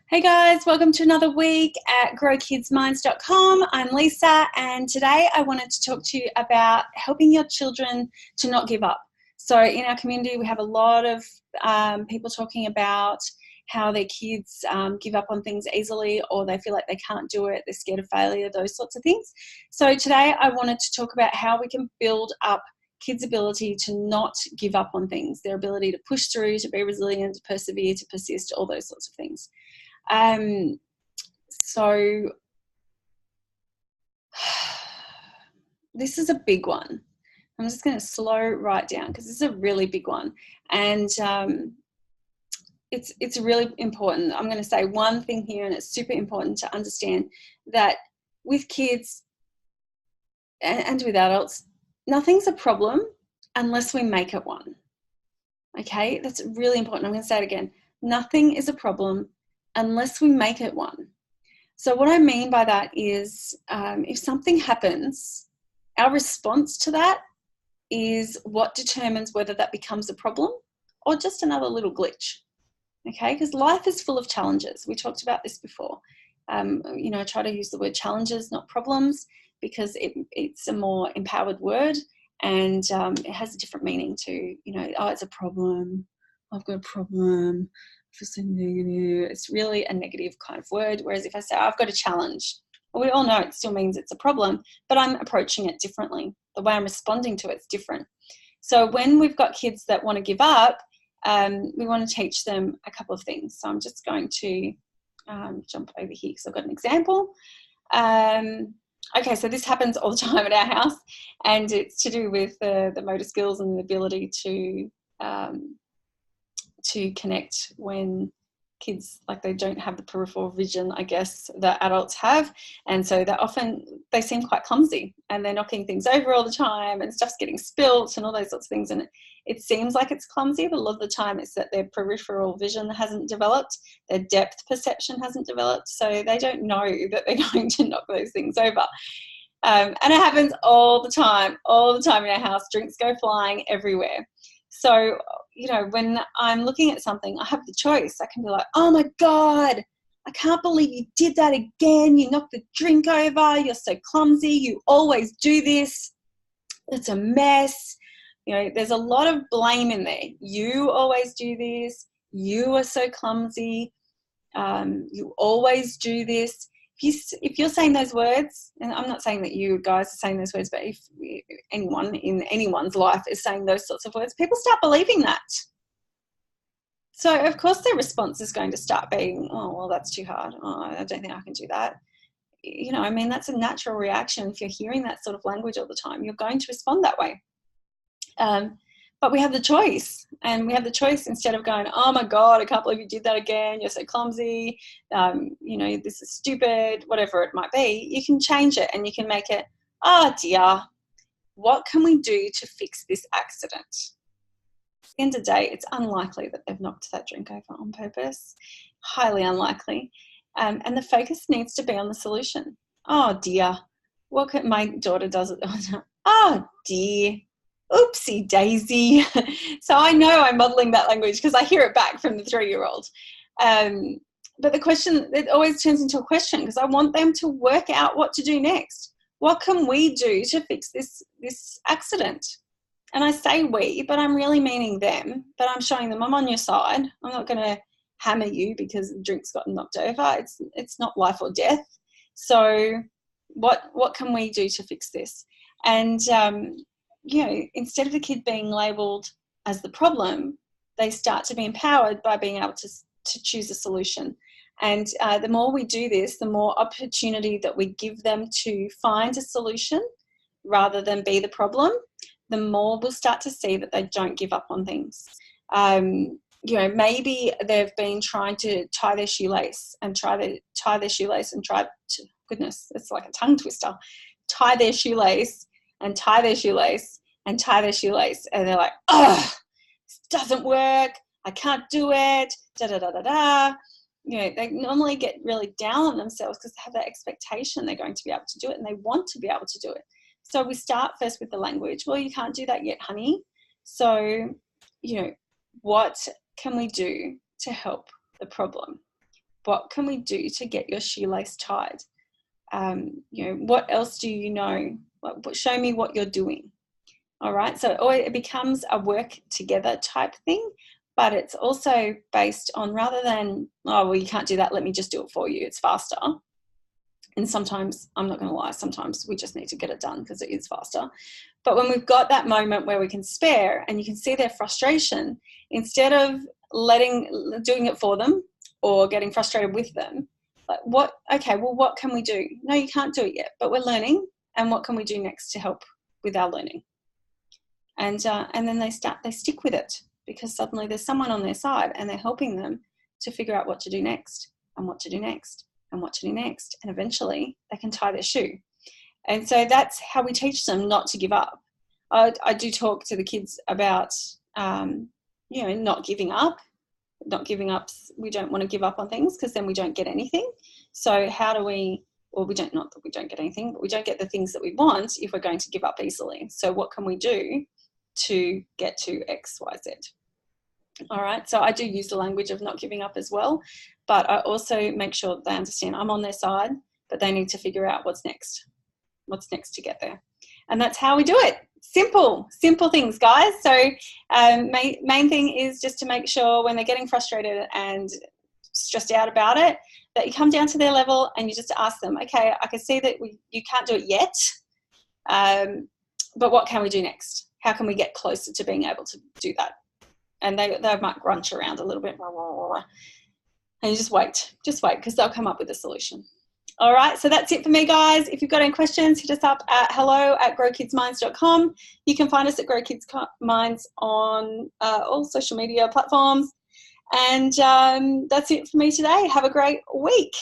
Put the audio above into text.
Hey guys, welcome to another week at growkidsminds.com. I'm Lisa, and today I wanted to talk to you about helping your children to not give up. So in our community, we have a lot of people talking about how their kids give up on things easily, or they feel like they can't do it, they're scared of failure, those sorts of things. So today I wanted to talk about how we can build up kids' ability to not give up on things, their ability to push through, to be resilient, to persevere, to persist, all those sorts of things. So this is a big one. I'm just going to slow right down because this is a really big one, and it's really important. I'm going to say one thing here, and it's super important to understand that with kids and with adults, nothing's a problem unless we make it one. Okay, that's really important. I'm going to say it again. Nothing is a problem unless we make it one. So what I mean by that is if something happens, our response to that is what determines whether that becomes a problem or just another little glitch. Okay, because life is full of challenges. We talked about this before. I try to use the word challenges, not problems, because it's a more empowered word, and it has a different meaning to, oh, it's a problem. I've got a problem. I feel so negative. It's really a negative kind of word. Whereas if I say, I've got a challenge, well, we all know it still means it's a problem, but I'm approaching it differently. The way I'm responding to it's different. So when we've got kids that want to give up, we want to teach them a couple of things. So I'm just going to jump over here because I've got an example. Okay, so this happens all the time at our house, and it's to do with the motor skills and the ability to connect when kids, like, they don't have the peripheral vision, I guess, that adults have. And so they seem quite clumsy, and they're knocking things over all the time, and stuff's getting spilt and all those sorts of things. And it seems like it's clumsy, but a lot of the time it's that their peripheral vision hasn't developed, their depth perception hasn't developed, so they don't know that they're going to knock those things over. And it happens all the time in our house. Drinks go flying everywhere. So, when I'm looking at something, I have the choice. I can be like, oh my God, I can't believe you did that again. You knocked the drink over. You're so clumsy. You always do this. It's a mess. There's a lot of blame in there. You always do this. You are so clumsy. You always do this. If you're saying those words, and I'm not saying that you guys are saying those words, but if anyone in anyone's life is saying those sorts of words, people start believing that. So, of course, their response is going to start being, oh, well, that's too hard. Oh, I don't think I can do that. That's a natural reaction. If you're hearing that sort of language all the time, you're going to respond that way. But we have the choice, and we have the choice, instead of going, oh my God, I can't believe you did that again. You're so clumsy. This is stupid, whatever it might be. You can change it, and you can make it, oh dear, what can we do to fix this accident? At the end of the day, it's unlikely that they've knocked that drink over on purpose. Highly unlikely. And the focus needs to be on the solution. Oh dear, my daughter does it. Oh dear. Oopsie daisy. So I know I'm modeling that language because I hear it back from the 3-year-old. But the question, it always turns into a question, because I want them to work out what to do next. What can we do to fix this accident? And I say we, but I'm really meaning them. But I'm showing them I'm on your side. I'm not going to hammer you because the drink's gotten knocked over. It's not life or death. So what can we do to fix this? And instead of the kid being labelled as the problem, they start to be empowered by being able to choose a solution. And the more we do this, the more opportunity that we give them to find a solution rather than be the problem, the more we'll start to see that they don't give up on things. Maybe they've been trying to tie their shoelace and goodness, it's like a tongue twister, tie their shoelace and tie their shoelace and tie their shoelace, and they're like, oh, this doesn't work, I can't do it, da-da-da-da-da. They normally get really down on themselves because they have that expectation they're going to be able to do it, and they want to be able to do it. So we start first with the language. Well, you can't do that yet, honey. So, what can we do to help the problem? what can we do to get your shoelace tied? You know, what else do you know? Show me what you're doing. All right, so it becomes a work together type thing, but it's also based on, rather than, oh, well, you can't do that, let me just do it for you, it's faster. And sometimes, I'm not going to lie, sometimes we just need to get it done because it is faster. But when we've got that moment where we can spare and you can see their frustration, instead of doing it for them or getting frustrated with them, like, okay, well, what can we do? No, you can't do it yet, but we're learning. And what can we do next to help with our learning? And then they stick with it, because suddenly there's someone on their side and they're helping them to figure out what to do next and what to do next and what to do next. And eventually they can tie their shoe. And so that's how we teach them not to give up. I do talk to the kids about, you know, not giving up. We don't want to give up on things, because then we don't get anything. So how do we, well, not that we don't get anything, but we don't get the things that we want if we're going to give up easily. So what can we do to get to X, Y, Z? All right, so I do use the language of not giving up as well, but I also make sure that they understand I'm on their side, but they need to figure out what's next to get there. And that's how we do it. Simple things, guys. So main thing is just to make sure when they're getting frustrated and stressed out about it, that you come down to their level and you just ask them, okay, I can see that you can't do it yet, but what can we do next? How can we get closer to being able to do that? And they might grunch around a little bit, and you just wait, because they'll come up with a solution. All right, so that's it for me, guys. If you've got any questions, hit us up at hello@growkidsminds.com. You can find us at Grow Kids Minds on all social media platforms. And that's it for me today. Have a great week.